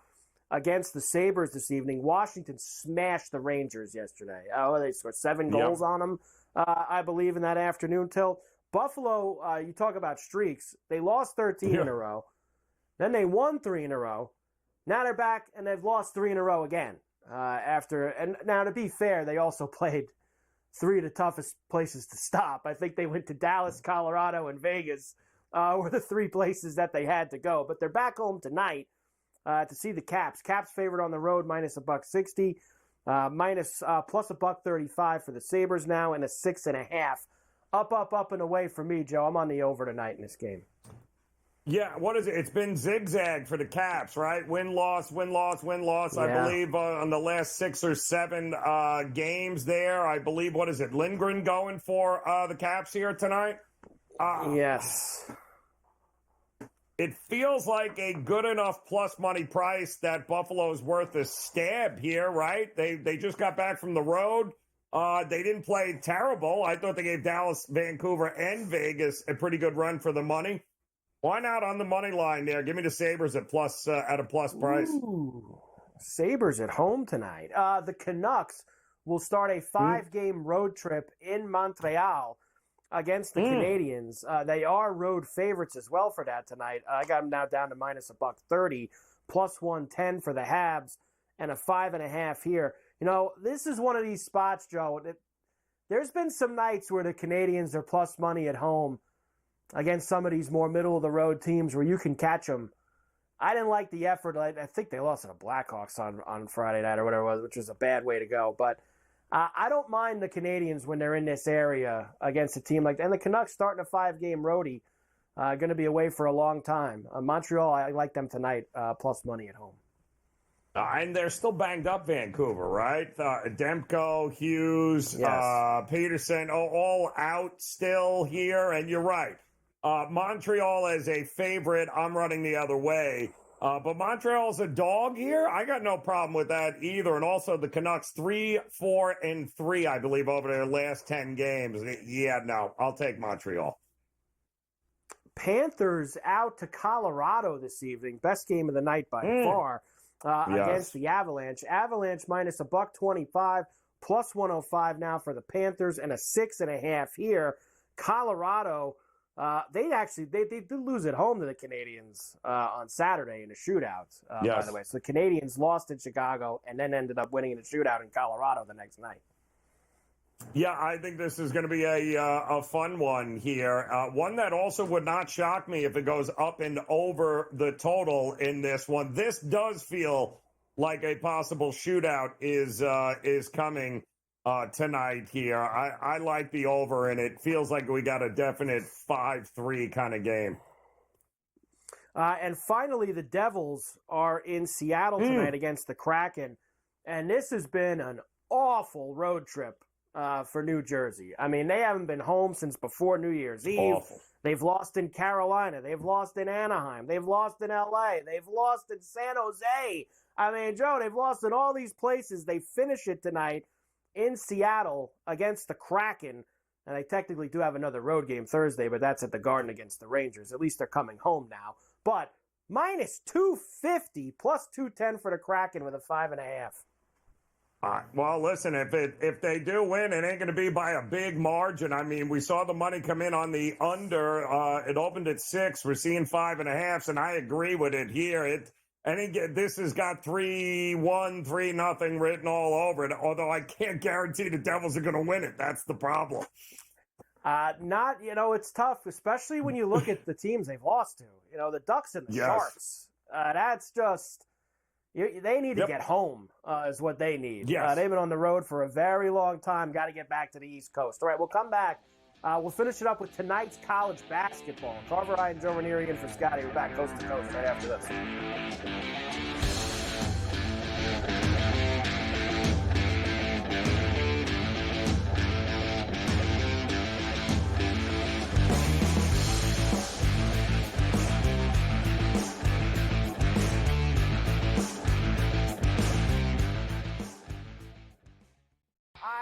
against the Sabres this evening. Washington smashed the Rangers yesterday. They scored 7 goals on them, I believe, in that afternoon. Till Buffalo, you talk about streaks. They lost 13 in a row. Then they won 3 in a row. Now they're back, and they've lost 3 in a row again. And now, to be fair, they also played 3 of the toughest places to stop. I think they went to Dallas, Colorado, and Vegas were the 3 places that they had to go. But they're back home tonight to see the Caps. Caps favored on the road, minus $1.60, plus $1.35 for the Sabres now, and a 6.5. Up, and away for me, Joe. I'm on the over tonight in this game. Yeah, what is it? It's been zigzag for the Caps, right? Win-loss, win-loss, win-loss. Yeah. I believe on the last 6 or 7 games there, I believe, what is it, Lindgren going for the Caps here tonight? Yes. It feels like a good enough plus money price that Buffalo's worth a stab here, right? They just got back from the road. They didn't play terrible. I thought they gave Dallas, Vancouver, and Vegas a pretty good run for the money. Why not on the money line there? Give me the Sabres at a plus price. Ooh, Sabres at home tonight. The Canucks will start a 5-game road trip in Montreal against the Canadiens. They are road favorites as well for that tonight. I got them now down to minus $1.30, plus 110 for the Habs, and a 5.5 here. You know, this is one of these spots, Joe. There's been some nights where the Canadiens are plus money at home against some of these more middle-of-the-road teams where you can catch them. I didn't like the effort. I think they lost to the Blackhawks on Friday night or whatever it was, which was a bad way to go. But I don't mind the Canadiens when they're in this area against a team like that. And the Canucks starting a 5-game roadie, going to be away for a long time. Montreal, I like them tonight, plus money at home. And they're still banged up, Vancouver, right? Demko, Hughes, Peterson, all out still here. And you're right. Montreal as a favorite, I'm running the other way. But Montreal's a dog here. I got no problem with that either. And also the Canucks 3-4-3, I believe, over their last 10 games. Yeah, no, I'll take Montreal. Panthers out to Colorado this evening. Best game of the night by far against the Avalanche. Avalanche minus $1.25, plus 105 now for the Panthers, and a 6.5 here. Colorado. They did lose at home to the Canadiens on Saturday in a shootout, by the way. So the Canadiens lost in Chicago and then ended up winning in a shootout in Colorado the next night. Yeah, I think this is going to be a fun one here. One that also would not shock me if it goes up and over the total in this one. This does feel like a possible shootout is coming tonight here. I like the over, and it feels like we got a definite 5-3 kind of game. And finally, the Devils are in Seattle tonight against the Kraken. And this has been an awful road trip for New Jersey. I mean, they haven't been home since before New Year's Eve. Awful. They've lost in Carolina. They've lost in Anaheim. They've lost in L.A. They've lost in San Jose. I mean, Joe, they've lost in all these places. They finish it tonight in Seattle against the Kraken, and they technically do have another road game Thursday, but that's at the Garden against the Rangers. At least they're coming home now. But minus 250, plus 210 for the Kraken with a 5.5. Well, listen, if they do win, it ain't going to be by a big margin. I mean, we saw the money come in on the under. It opened at 6. We're seeing 5.5, and I agree with it here. This has got 3-1, 3-0 written all over it, although I can't guarantee the Devils are going to win it. That's the problem. It's tough, especially when you look at the teams they've lost to. You know, the Ducks and the Sharks. That's just, they need to get home is what they need. Yes. They've been on the road for a very long time. Got to get back to the East Coast. All right, we'll come back. We'll finish it up with tonight's college basketball. Carver and Joe Raineri in for Scotty. We're back coast to coast right after this.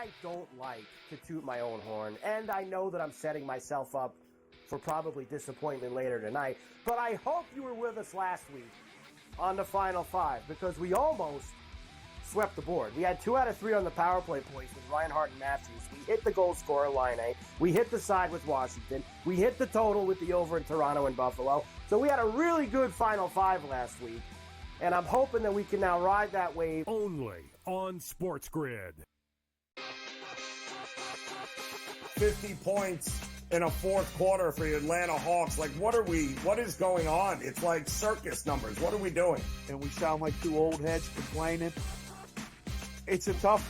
I don't like to toot my own horn, and I know that I'm setting myself up for probably disappointment later tonight, but I hope you were with us last week on the Final Five, because we almost swept the board. We had 2 out of 3 on the power play points with Reinhart and Matthews. We hit the goal scorer line A. We hit the side with Washington. We hit the total with the over in Toronto and Buffalo. So we had a really good Final Five last week, and I'm hoping that we can now ride that wave. Only on SportsGrid. 50 points in a fourth quarter for the Atlanta Hawks. Like, what is going on? It's like circus numbers. What are we doing? And we sound like 2 old heads complaining. It's a tough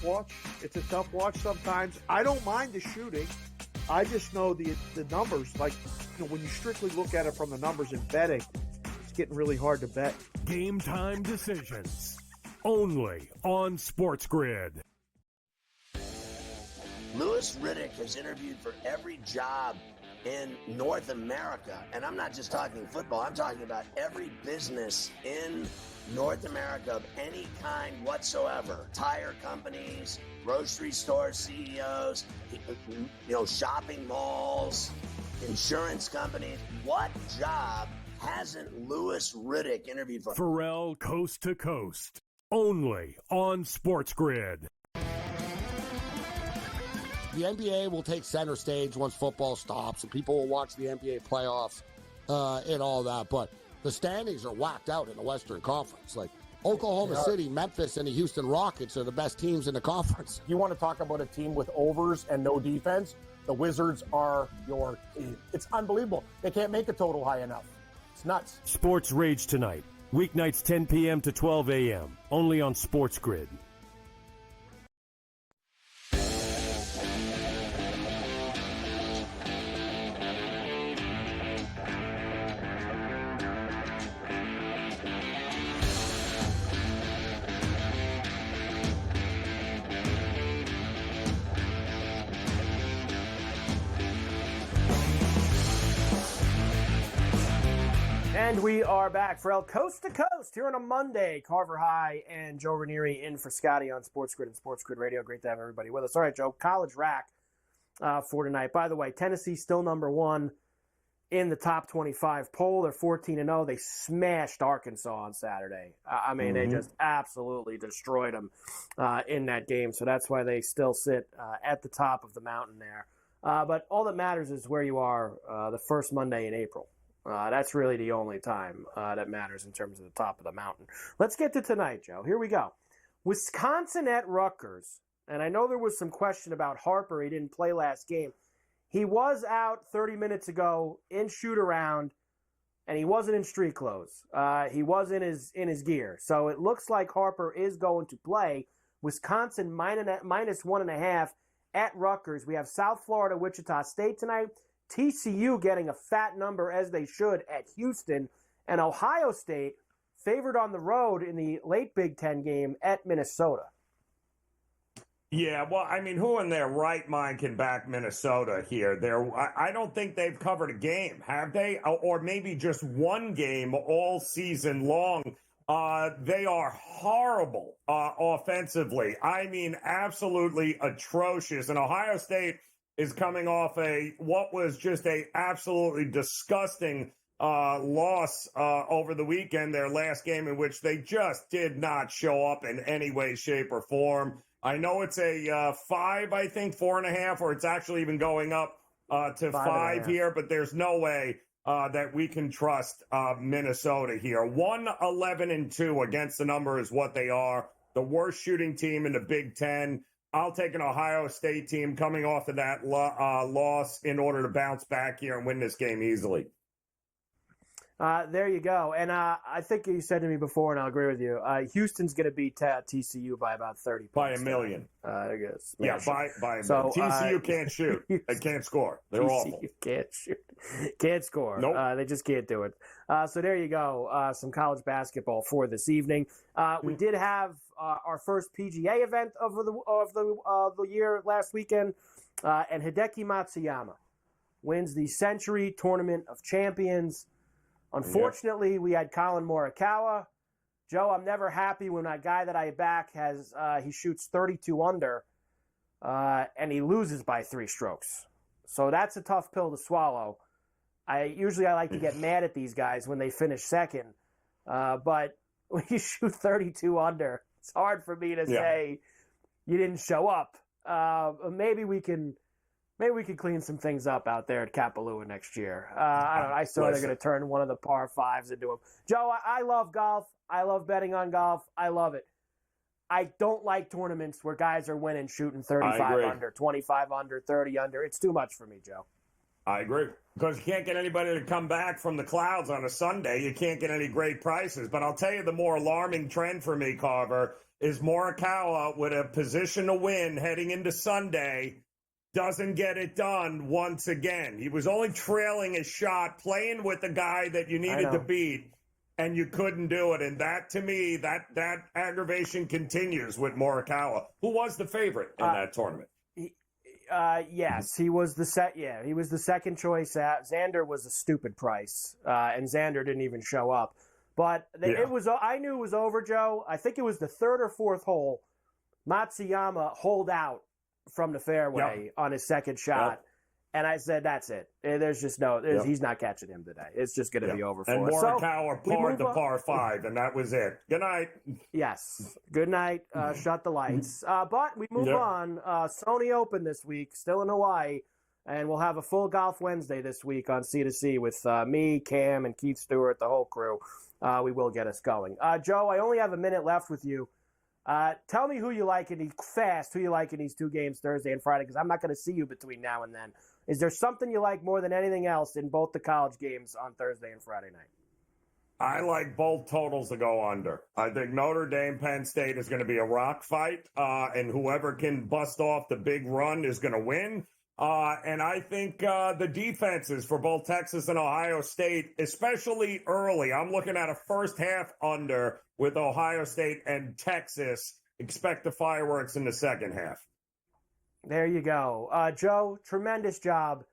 watch. It's a tough watch sometimes. I don't mind the shooting. I just know the numbers. Like, when you strictly look at it from the numbers in betting, it's getting really hard to bet. Game time decisions. Only on SportsGrid. Louis Riddick has interviewed for every job in North America. And I'm not just talking football. I'm talking about every business in North America of any kind whatsoever. Tire companies, grocery store CEOs, shopping malls, insurance companies. What job hasn't Louis Riddick interviewed for? Ferrall Coast to Coast. Only on SportsGrid. The NBA will take center stage once football stops, and people will watch the NBA playoffs and all that. But the standings are whacked out in the Western Conference. Like, Oklahoma City, Memphis, and the Houston Rockets are the best teams in the conference. You want to talk about a team with overs and no defense? The Wizards are your team. It's unbelievable. They can't make a total high enough. It's nuts. Sports Rage tonight. Weeknights 10 p.m. to 12 a.m. Only on SportsGrid. And we are back for El Coast to Coast here on a Monday. Carver High and Joe Raineri in for Scotty on SportsGrid and SportsGrid Radio. Great to have everybody with us. All right, Joe, college rack for tonight. By the way, Tennessee still number 1 in the top 25 poll. They're 14-0. They smashed Arkansas on Saturday. They just absolutely destroyed them in that game. So that's why they still sit at the top of the mountain there. But all that matters is where you are the first Monday in April. That's really the only time that matters in terms of the top of the mountain. Let's get to tonight, Joe. Here we go. Wisconsin at Rutgers. And I know there was some question about Harper. He didn't play last game. He was out 30 minutes ago in shoot-around, and he wasn't in street clothes. He was in his gear. So it looks like Harper is going to play. Wisconsin minus 1.5 at Rutgers. We have South Florida, Wichita State tonight. TCU getting a fat number, as they should, at Houston. And Ohio State favored on the road in the late Big Ten game at Minnesota. Yeah, well, who in their right mind can back Minnesota here? I don't think they've covered a game, have they? Or maybe just one game all season long. They are horrible offensively. Absolutely atrocious. And Ohio State is coming off what was just a absolutely disgusting loss over the weekend, their last game, in which they just did not show up in any way, shape, or form. I know it's a 5, 4.5, or it's actually even going up to 5 here, but there's no way that we can trust Minnesota here. 1-11-2 against the number is what they are. The worst shooting team in the Big Ten. I'll take an Ohio State team coming off of that loss in order to bounce back here and win this game easily. There you go. And I think you said to me before, and I'll agree with you, Houston's going to beat TCU by about 30 points. By a million. I guess. Yeah, by a million. TCU can't shoot. They can't score. They're awful. Can't shoot. Can't score. Nope. They just can't do it. So there you go. Some college basketball for this evening. We did have our first PGA event of the year last weekend, and Hideki Matsuyama wins the Century Tournament of Champions. Unfortunately, we had Colin Morikawa. Joe, I'm never happy when a guy that I back he shoots 32 under and he loses by 3 strokes. So that's a tough pill to swallow. I like to get mad at these guys when they finish second, but when you shoot 32 under, it's hard for me to say you didn't show up. Maybe we can clean some things up out there at Kapalua next year. I don't know. I saw they're going to turn one of the par 5s into them. Joe, I love golf. I love betting on golf. I love it. I don't like tournaments where guys are winning shooting 35 under, 25 under, 30 under. It's too much for me, Joe. I agree. Because you can't get anybody to come back from the clouds on a Sunday. You can't get any great prices. But I'll tell you the more alarming trend for me, Carver, is Morikawa with a position to win heading into Sunday doesn't get it done once again. He was only trailing a shot, playing with the guy that you needed to beat, and you couldn't do it. And that, to me, that aggravation continues with Morikawa, who was the favorite in that tournament. Yes, he was he was the second choice. Xander was a stupid price, and Xander didn't even show up. But it was. I knew it was over, Joe. I think it was the 3rd or 4th hole. Matsuyama holed out from the fairway on his second shot. And I said, that's it. There's just he's not catching him today. It's just going to be over for us. And Morikawa parred the par 5, and that was it. Good night. Yes. Good night. Shut the lights. But we move on. Sony Open this week, still in Hawaii. And we'll have a full Golf Wednesday this week on C2C with me, Cam, and Keith Stewart, the whole crew. We will get us going. Joe, I only have a minute left with you. Tell me who you like in these 2 games Thursday and Friday, because I'm not going to see you between now and then. Is there something you like more than anything else in both the college games on Thursday and Friday night? I like both totals to go under. I think Notre Dame, Penn State is going to be a rock fight, and whoever can bust off the big run is going to win. And I think the defenses for both Texas and Ohio State, especially early, I'm looking at a first half under with Ohio State and Texas. Expect the fireworks in the second half. There you go. Joe, tremendous job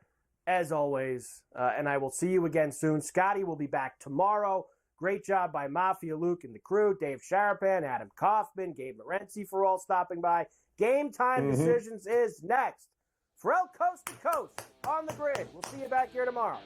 as always. And I will see you again soon. Scotty will be back tomorrow. Great job by Mafia Luke and the crew. Dave Sharapan, Adam Kaufman, Gabe Morency for all stopping by. Game Time Decisions is next. Ferrall Coast to Coast on the grid. We'll see you back here tomorrow.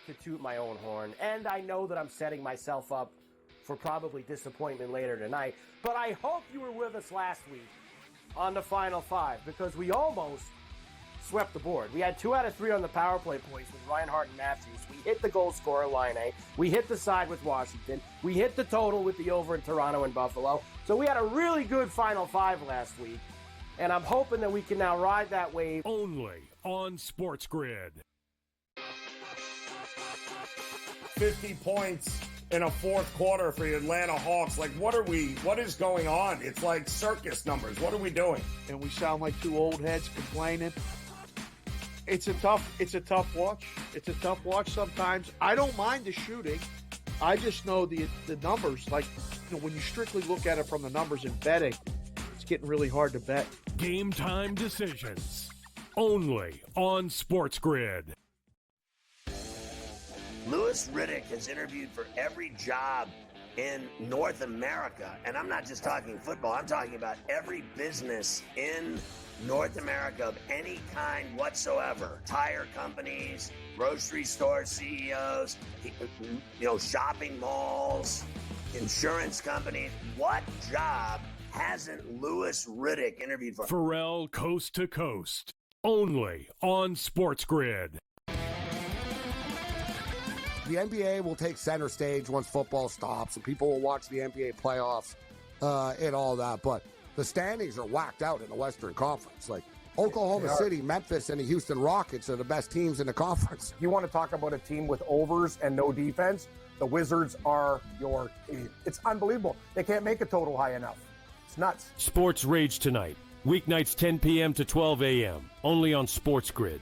To toot my own horn, and I know that I'm setting myself up for probably disappointment later tonight, but I hope you were with us last week on the Final 5, because we almost swept the board. We had 2 out of 3 on the power play points with Reinhardt and Matthews. We hit the goal scorer line A. We hit the side with Washington. We hit the total with the over in Toronto and Buffalo. So we had a really good Final 5 last week, and I'm hoping that we can now ride that wave. Only on SportsGrid. 50 points in a fourth quarter for the Atlanta Hawks. Like, what is going on? It's like circus numbers. What are we doing? And we sound like 2 old heads complaining. It's a tough watch. It's a tough watch sometimes. I don't mind the shooting. I just know the numbers. Like, when you strictly look at it from the numbers in betting, it's getting really hard to bet. Game Time Decisions. Only on SportsGrid. Louis Riddick has interviewed for every job in North America. And I'm not just talking football. I'm talking about every business in North America of any kind whatsoever. Tire companies, grocery store CEOs, shopping malls, insurance companies. What job hasn't Louis Riddick interviewed for? Ferrall Coast to Coast. Only on SportsGrid. The NBA will take center stage once football stops, and people will watch the NBA playoffs and all that. But the standings are whacked out in the Western Conference. Like, Oklahoma City, Memphis, and the Houston Rockets are the best teams in the conference. You want to talk about a team with overs and no defense? The Wizards are your team. It's unbelievable. They can't make a total high enough. It's nuts. Sports Rage tonight. Weeknights 10 p.m. to 12 a.m. Only on SportsGrid.